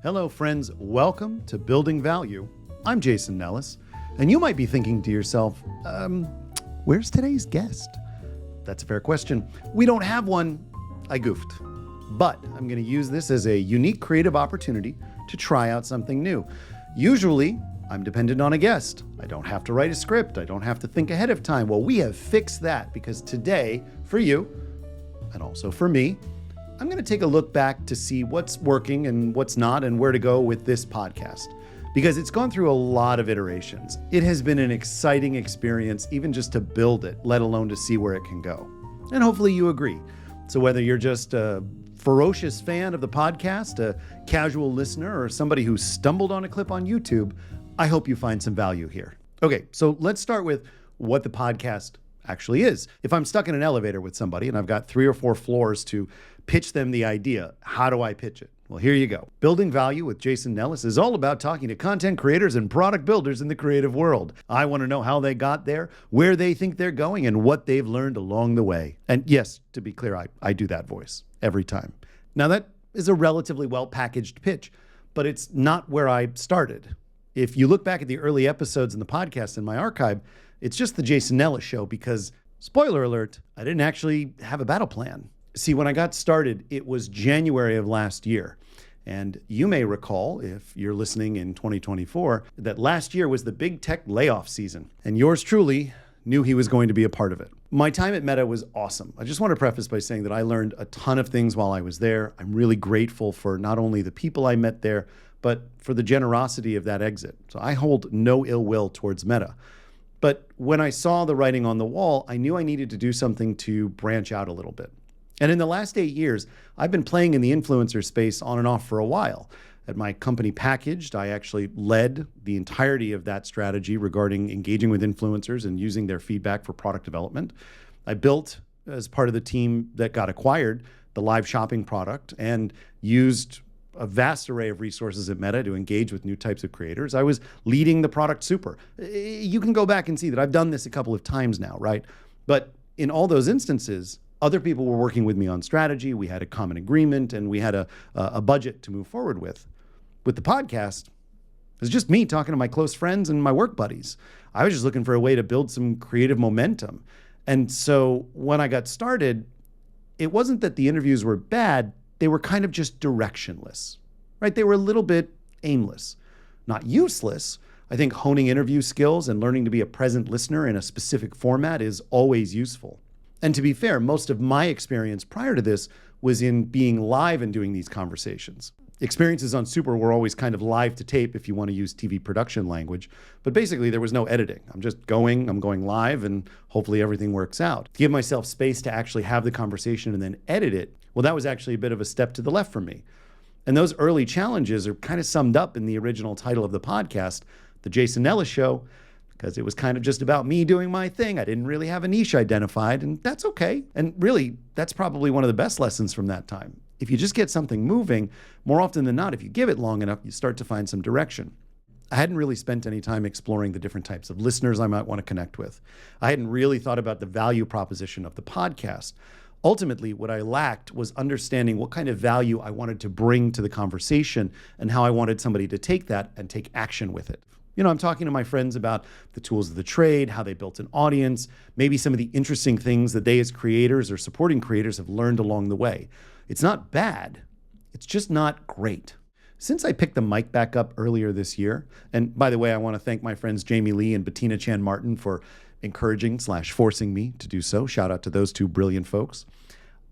Hello, friends. Welcome to Building Value. I'm Jason Nellis, and you might be thinking to yourself, where's today's guest? That's a fair question. We don't have one. I goofed. But I'm going to use this as a unique creative opportunity to try out something new. Usually, I'm dependent on a guest. I don't have to write a script. I don't have to think ahead of time. Well, we have fixed that because today, for you, and also for me, I'm going to take a look back to see what's working and what's not and where to go with this podcast. Because it's gone through a lot of iterations. It has been an exciting experience even just to build it, let alone to see where it can go. And hopefully you agree. So whether you're just a ferocious fan of the podcast, a casual listener, or somebody who stumbled on a clip on YouTube, I hope you find some value here. Okay, so let's start with what the podcast actually is. If I'm stuck in an elevator with somebody and I've got 3 or 4 floors to pitch them the idea, how do I pitch it? Well, here you go. Building Value with Jason Nellis is all about talking to content creators and product builders in the creative world. I want to know how they got there, where they think they're going, and what they've learned along the way. And yes, to be clear, I do that voice every time. Now, that is a relatively well-packaged pitch, but it's not where I started. If you look back at the early episodes in the podcast in my archive, it's just the Jason Nellis Show because, spoiler alert, I didn't actually have a battle plan. See, when I got started, it was January of last year. And you may recall, if you're listening in 2024, that last year was the big tech layoff season. And yours truly knew he was going to be a part of it. My time at Meta was awesome. I just want to preface by saying that I learned a ton of things while I was there. I'm really grateful for not only the people I met there, but for the generosity of that exit. So I hold no ill will towards Meta. But when I saw the writing on the wall, I knew I needed to do something to branch out a little bit. And in the last 8 years, I've been playing in the influencer space on and off for a while. At my company Packaged, I actually led the entirety of that strategy regarding engaging with influencers and using their feedback for product development. I built, as part of the team that got acquired, the live shopping product and used a vast array of resources at Meta to engage with new types of creators. I was leading the product super. You can go back and see that I've done this a couple of times now, right? But in all those instances, other people were working with me on strategy. We had a common agreement and we had a budget to move forward with. With the podcast, it's just me talking to my close friends and my work buddies. I was just looking for a way to build some creative momentum. And so when I got started, it wasn't that the interviews were bad. They were kind of just directionless, right? They were a little bit aimless, not useless. I think honing interview skills and learning to be a present listener in a specific format is always useful. And to be fair, most of my experience prior to this was in being live and doing these conversations. Experiences on Super were always kind of live to tape if you want to use TV production language, but basically there was no editing. I'm going live and hopefully everything works out. To give myself space to actually have the conversation and then edit it, well, that was actually a bit of a step to the left for me. And those early challenges are kind of summed up in the original title of the podcast, The Jason Nellis Show, because it was kind of just about me doing my thing. I didn't really have a niche identified, and that's okay. And really, that's probably one of the best lessons from that time. If you just get something moving, more often than not, if you give it long enough, you start to find some direction. I hadn't really spent any time exploring the different types of listeners I might want to connect with. I hadn't really thought about the value proposition of the podcast. Ultimately, what I lacked was understanding what kind of value I wanted to bring to the conversation and how I wanted somebody to take that and take action with it. You know, I'm talking to my friends about the tools of the trade, how they built an audience, maybe some of the interesting things that they as creators or supporting creators have learned along the way. It's not bad, it's just not great. Since I picked the mic back up earlier this year, and by the way, I want to thank my friends Jamie Lee and Bettina Chan Martin for encouraging/forcing me to do so. Shout out to those two brilliant folks.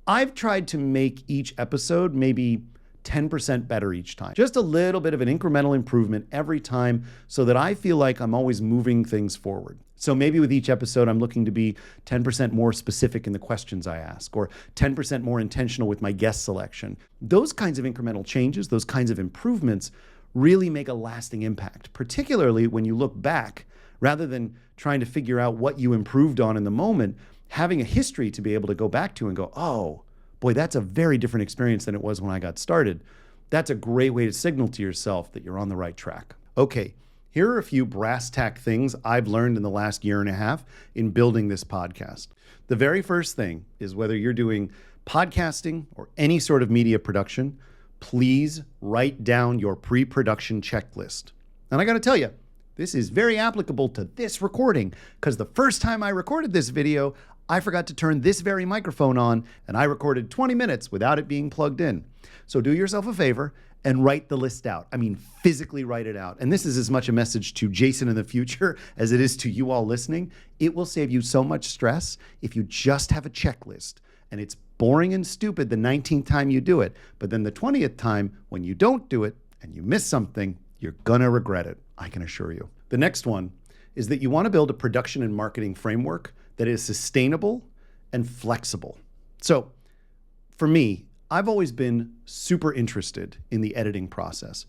I've tried to make each episode maybe 10% better each time. Just a little bit of an incremental improvement every time so that I feel like I'm always moving things forward. So maybe with each episode, I'm looking to be 10% more specific in the questions I ask, or 10% more intentional with my guest selection. Those kinds of incremental changes, those kinds of improvements really make a lasting impact, particularly when you look back rather than trying to figure out what you improved on in the moment, having a history to be able to go back to and go, oh, boy, that's a very different experience than it was when I got started. That's a great way to signal to yourself that you're on the right track. Okay, here are a few brass tack things I've learned in the last year and a half in building this podcast. The very first thing is whether you're doing podcasting or any sort of media production, please write down your pre-production checklist. And I got to tell you, this is very applicable to this recording because the first time I recorded this video, I forgot to turn this very microphone on and I recorded 20 minutes without it being plugged in. So do yourself a favor and write the list out. I mean, physically write it out. And this is as much a message to Jason in the future as it is to you all listening. It will save you so much stress if you just have a checklist. And it's boring and stupid the 19th time you do it. But then the 20th time, when you don't do it and you miss something, you're gonna regret it, I can assure you. The next one is that you wanna build a production and marketing framework that is sustainable and flexible. So for me, I've always been super interested in the editing process.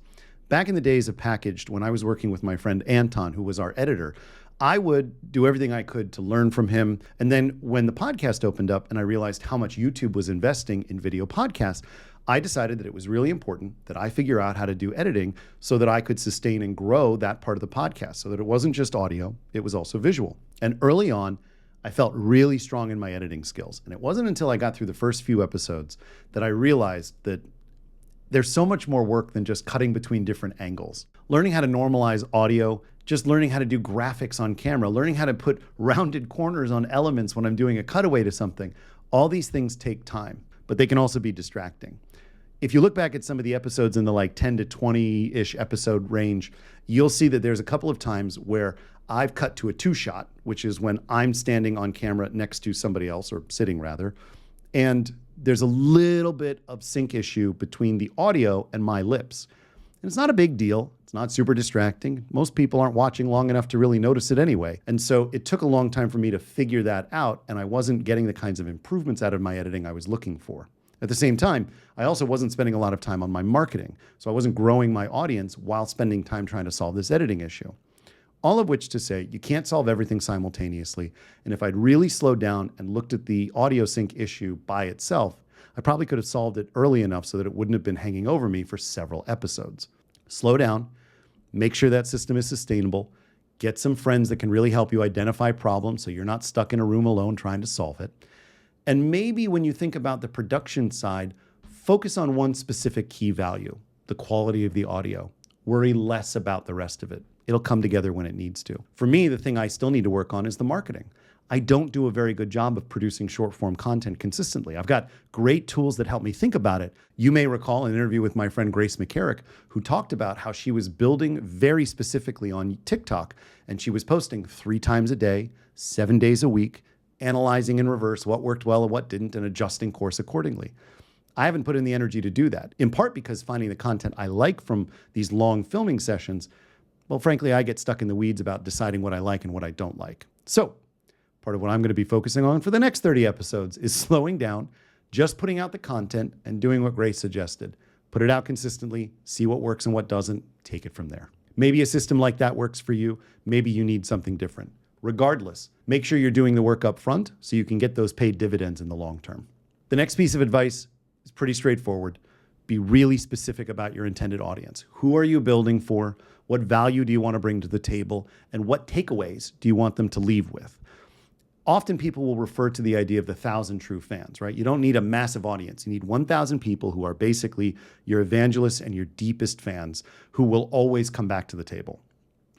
Back in the days of Packaged, when I was working with my friend Anton, who was our editor, I would do everything I could to learn from him. And then when the podcast opened up and I realized how much YouTube was investing in video podcasts, I decided that it was really important that I figure out how to do editing so that I could sustain and grow that part of the podcast, so that it wasn't just audio, it was also visual. And early on, I felt really strong in my editing skills. And it wasn't until I got through the first few episodes that I realized that there's so much more work than just cutting between different angles. Learning how to normalize audio, just learning how to do graphics on camera, learning how to put rounded corners on elements when I'm doing a cutaway to something. All these things take time, but they can also be distracting. If you look back at some of the episodes in the like 10 to 20-ish episode range, you'll see that there's a couple of times where I've cut to a two-shot, which is when I'm standing on camera next to somebody else, or sitting rather, and there's a little bit of sync issue between the audio and my lips. And it's not a big deal. It's not super distracting. Most people aren't watching long enough to really notice it anyway. And so it took a long time for me to figure that out, and I wasn't getting the kinds of improvements out of my editing I was looking for. At the same time, I also wasn't spending a lot of time on my marketing, so I wasn't growing my audience while spending time trying to solve this editing issue. All of which to say, you can't solve everything simultaneously. And if I'd really slowed down and looked at the audio sync issue by itself, I probably could have solved it early enough so that it wouldn't have been hanging over me for several episodes. Slow down, make sure that system is sustainable, get some friends that can really help you identify problems so you're not stuck in a room alone trying to solve it. And maybe when you think about the production side, focus on one specific key value, the quality of the audio. Worry less about the rest of it. It'll come together when it needs to. For me, the thing I still need to work on is the marketing. I don't do a very good job of producing short form content consistently. I've got great tools that help me think about it. You may recall an interview with my friend Grace McCarrick, who talked about how she was building very specifically on TikTok, and she was posting 3 times a day, 7 days a week, analyzing in reverse what worked well and what didn't, and adjusting course accordingly. I haven't put in the energy to do that, in part because finding the content I like from these long filming sessions, well, frankly, I get stuck in the weeds about deciding what I like and what I don't like. So part of what I'm going to be focusing on for the next 30 episodes is slowing down, just putting out the content and doing what Grace suggested. Put it out consistently, see what works and what doesn't, take it from there. Maybe a system like that works for you. Maybe you need something different. Regardless, make sure you're doing the work up front so you can get those paid dividends in the long term. The next piece of advice is pretty straightforward. Be really specific about your intended audience. Who are you building for? What value do you want to bring to the table? And what takeaways do you want them to leave with? Often people will refer to the idea of the 1,000 true fans, right? You don't need a massive audience. You need 1,000 people who are basically your evangelists and your deepest fans who will always come back to the table.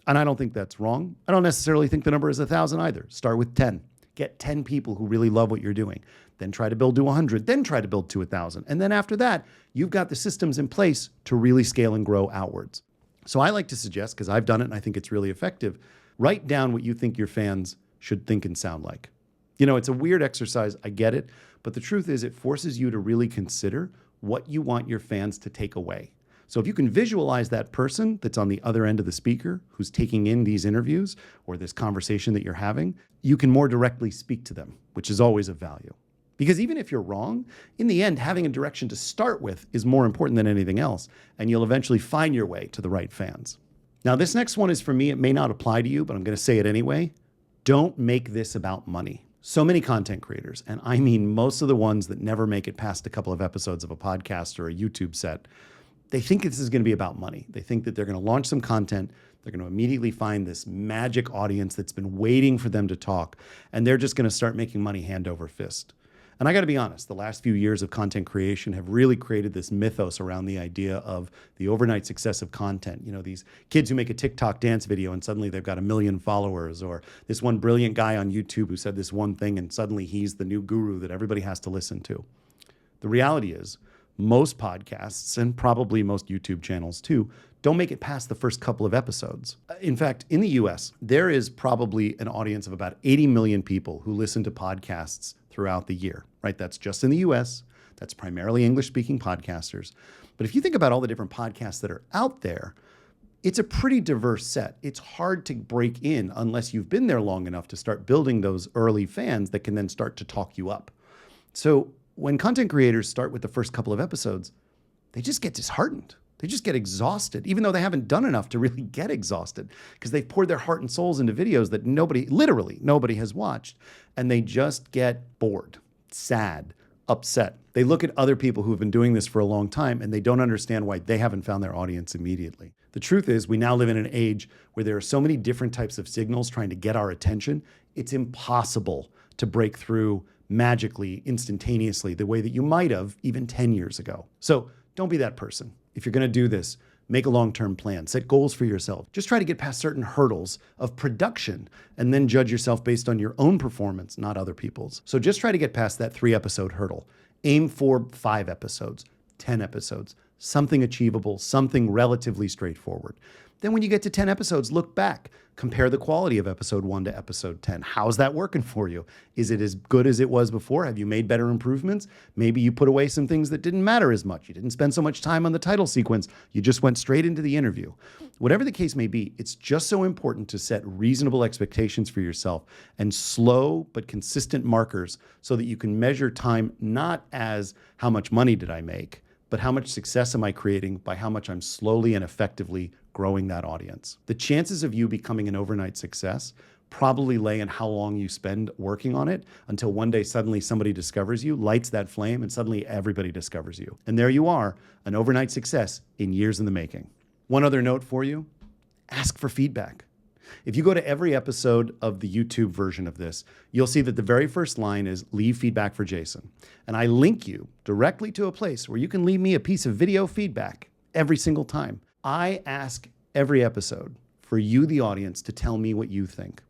And I don't think that's wrong. I don't necessarily think the number is 1,000 either. Start with 10. Get 10 people who really love what you're doing. Then try to build to 100. Then try to build to 1,000. And then after that, you've got the systems in place to really scale and grow outwards. So I like to suggest, because I've done it and I think it's really effective, write down what you think your fans should think and sound like. You know, it's a weird exercise, I get it, but the truth is it forces you to really consider what you want your fans to take away. So if you can visualize that person that's on the other end of the speaker who's taking in these interviews or this conversation that you're having, you can more directly speak to them, which is always of value. Because even if you're wrong, in the end, having a direction to start with is more important than anything else, and you'll eventually find your way to the right fans. Now, this next one is for me. It may not apply to you, but I'm going to say it anyway. Don't make this about money. So many content creators, and I mean most of the ones that never make it past a couple of episodes of a podcast or a YouTube set, they think this is going to be about money. They think that they're going to launch some content, they're going to immediately find this magic audience that's been waiting for them to talk, and they're just going to start making money hand over fist. And I got to be honest, the last few years of content creation have really created this mythos around the idea of the overnight success of content. These kids who make a TikTok dance video and suddenly they've got 1 million followers, or this one brilliant guy on YouTube who said this one thing and suddenly he's the new guru that everybody has to listen to. The reality is most podcasts, and probably most YouTube channels too, don't make it past the first couple of episodes. In fact, in the US, there is probably an audience of about 80 million people who listen to podcasts throughout the year, right? That's just in the US. That's primarily English-speaking podcasters. But if you think about all the different podcasts that are out there, it's a pretty diverse set. It's hard to break in unless you've been there long enough to start building those early fans that can then start to talk you up. So when content creators start with the first couple of episodes, they just get disheartened. They just get exhausted, even though they haven't done enough to really get exhausted, because they've poured their heart and souls into videos that literally nobody has watched. And they just get bored, sad, upset. They look at other people who have been doing this for a long time and they don't understand why they haven't found their audience immediately. The truth is, we now live in an age where there are so many different types of signals trying to get our attention. It's impossible to break through magically, instantaneously, the way that you might have even 10 years ago. So don't be that person. If you're going to do this, make a long-term plan, set goals for yourself. Just try to get past certain hurdles of production and then judge yourself based on your own performance, not other people's. So just try to get past that 3-episode hurdle. Aim for 5 episodes, 10 episodes, something achievable, something relatively straightforward. Then when you get to 10 episodes, look back, compare the quality of episode 1 to episode 10. How's that working for you? Is it as good as it was before? Have you made better improvements? Maybe you put away some things that didn't matter as much. You didn't spend so much time on the title sequence. You just went straight into the interview. Whatever the case may be, it's just so important to set reasonable expectations for yourself and slow but consistent markers so that you can measure time not as how much money did I make, but how much success am I creating by how much I'm slowly and effectively growing that audience. The chances of you becoming an overnight success probably lay in how long you spend working on it until one day suddenly somebody discovers you, lights that flame, and suddenly everybody discovers you. And there you are, an overnight success in years in the making. One other note for you, ask for feedback. If you go to every episode of the YouTube version of this, you'll see that the very first line is leave feedback for Jason. And I link you directly to a place where you can leave me a piece of video feedback every single time. I ask every episode for you, the audience, to tell me what you think.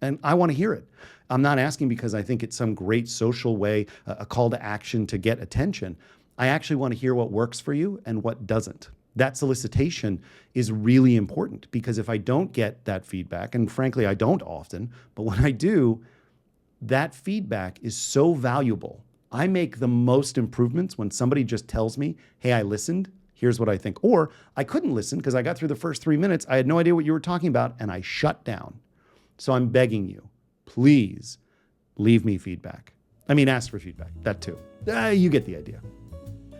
And I want to hear it. I'm not asking because I think it's some great social way, a call to action to get attention. I actually want to hear what works for you and what doesn't. That solicitation is really important because if I don't get that feedback, and frankly, I don't often, but when I do, that feedback is so valuable. I make the most improvements when somebody just tells me, hey, I listened. Here's what I think. Or I couldn't listen because I got through the first 3 minutes. I had no idea what you were talking about and I shut down. So I'm begging you, please leave me feedback. Ask for feedback, that too. You get the idea.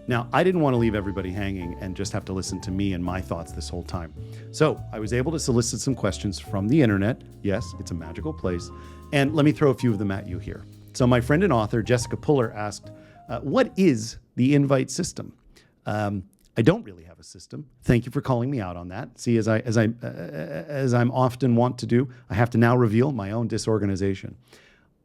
Now, I didn't want to leave everybody hanging and just have to listen to me and my thoughts this whole time. So I was able to solicit some questions from the internet. Yes, it's a magical place. And let me throw a few of them at you here. So my friend and author, Jessica Puller, asked, what is the invite system? I don't really have a system. Thank you for calling me out on that. See, as I'm often wont to do, I have to now reveal my own disorganization.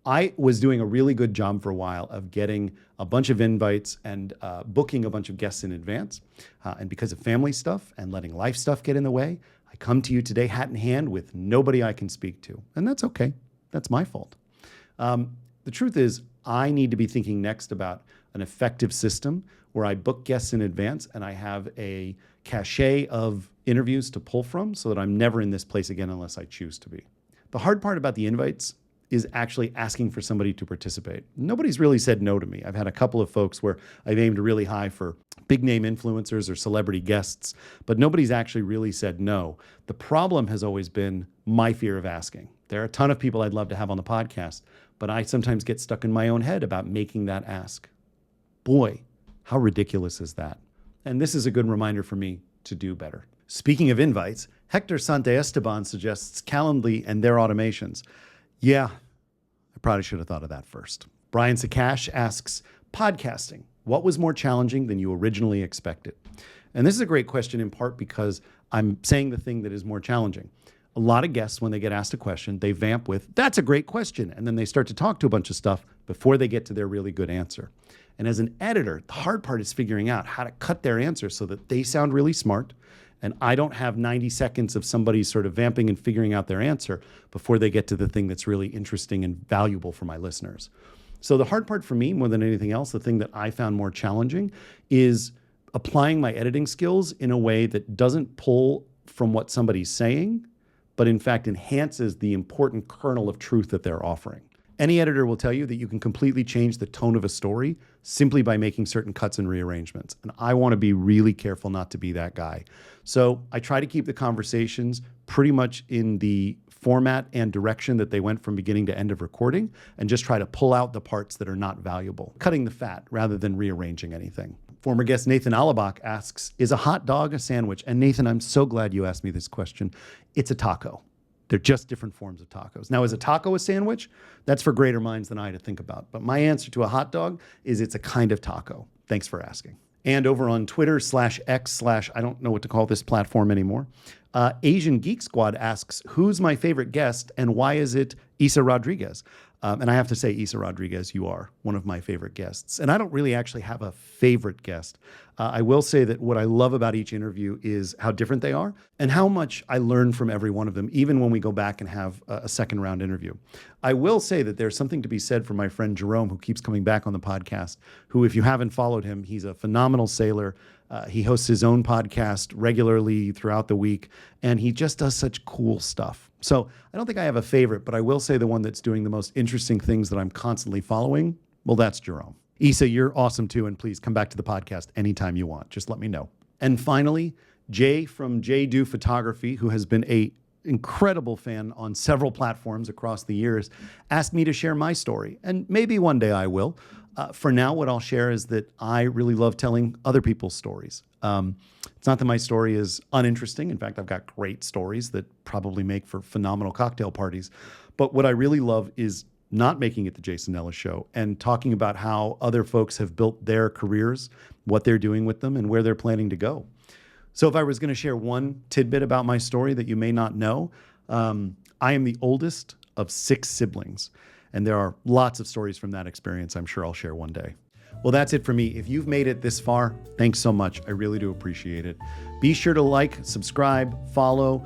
I was doing a really good job for a while of getting a bunch of invites and booking a bunch of guests in advance. And because of family stuff and letting life stuff get in the way, I come to you today hat in hand with nobody I can speak to. And that's okay. That's my fault. The truth is, I need to be thinking next about an effective system where I book guests in advance and I have a cachet of interviews to pull from so that I'm never in this place again unless I choose to be. The hard part about the invites is actually asking for somebody to participate. Nobody's really said no to me. I've had a couple of folks where I've aimed really high for big name influencers or celebrity guests, but nobody's actually really said no. The problem has always been my fear of asking. There are a ton of people I'd love to have on the podcast, but I sometimes get stuck in my own head about making that ask. Boy, how ridiculous is that? And this is a good reminder for me to do better. Speaking of invites, Hector Santiesteban suggests Calendly and their automations. Yeah, I probably should have thought of that first. Brian Sakash asks, podcasting, what was more challenging than you originally expected? And this is a great question in part because I'm saying the thing that is more challenging. A lot of guests, when they get asked a question, they vamp with, that's a great question. And then they start to talk to a bunch of stuff, before they get to their really good answer. And as an editor, the hard part is figuring out how to cut their answer so that they sound really smart, and I don't have 90 seconds of somebody sort of vamping and figuring out their answer before they get to the thing that's really interesting and valuable for my listeners. So the hard part for me, more than anything else, the thing that I found more challenging is applying my editing skills in a way that doesn't pull from what somebody's saying, but in fact enhances the important kernel of truth that they're offering. Any editor will tell you that you can completely change the tone of a story simply by making certain cuts and rearrangements. And I want to be really careful not to be that guy. So I try to keep the conversations pretty much in the format and direction that they went from beginning to end of recording, and just try to pull out the parts that are not valuable, cutting the fat rather than rearranging anything. Former guest Nathan Alabach asks, is a hot dog a sandwich? And Nathan, I'm so glad you asked me this question. It's a taco. They're just different forms of tacos. Now, is a taco a sandwich? That's for greater minds than I to think about. But my answer to a hot dog is it's a kind of taco. Thanks for asking. And over on Twitter /X/ I don't know what to call this platform anymore, Asian Geek Squad asks, who's my favorite guest and why is it Isa Rodriguez? And I have to say, Isa Rodriguez, you are one of my favorite guests. And I don't really actually have a favorite guest. I will say that what I love about each interview is how different they are and how much I learn from every one of them, even when we go back and have a second round interview. I will say that there's something to be said for my friend Jerome, who keeps coming back on the podcast, who, if you haven't followed him, he's a phenomenal sailor. He hosts his own podcast regularly throughout the week, and he just does such cool stuff. So I don't think I have a favorite, but I will say the one that's doing the most interesting things that I'm constantly following, well, that's Jerome. Isa, you're awesome too, and please come back to the podcast anytime you want. Just let me know. And finally, Jay from Jay Do Photography, who has been a incredible fan on several platforms across the years, asked me to share my story, and maybe one day I will. For now, what I'll share is that I really love telling other people's stories. It's not that my story is uninteresting. In fact, I've got great stories that probably make for phenomenal cocktail parties. But what I really love is not making it the Jason Nellis Show and talking about how other folks have built their careers, what they're doing with them, and where they're planning to go. So if I was going to share one tidbit about my story that you may not know, I am the oldest of 6 siblings. And there are lots of stories from that experience I'm sure I'll share one day. Well, that's it for me. If you've made it this far, thanks so much. I really do appreciate it. Be sure to like, subscribe, follow,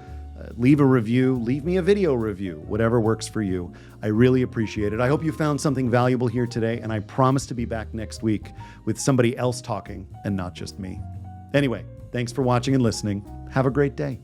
leave a review, leave me a video review, whatever works for you. I really appreciate it. I hope you found something valuable here today, and I promise to be back next week with somebody else talking and not just me. Anyway, thanks for watching and listening. Have a great day.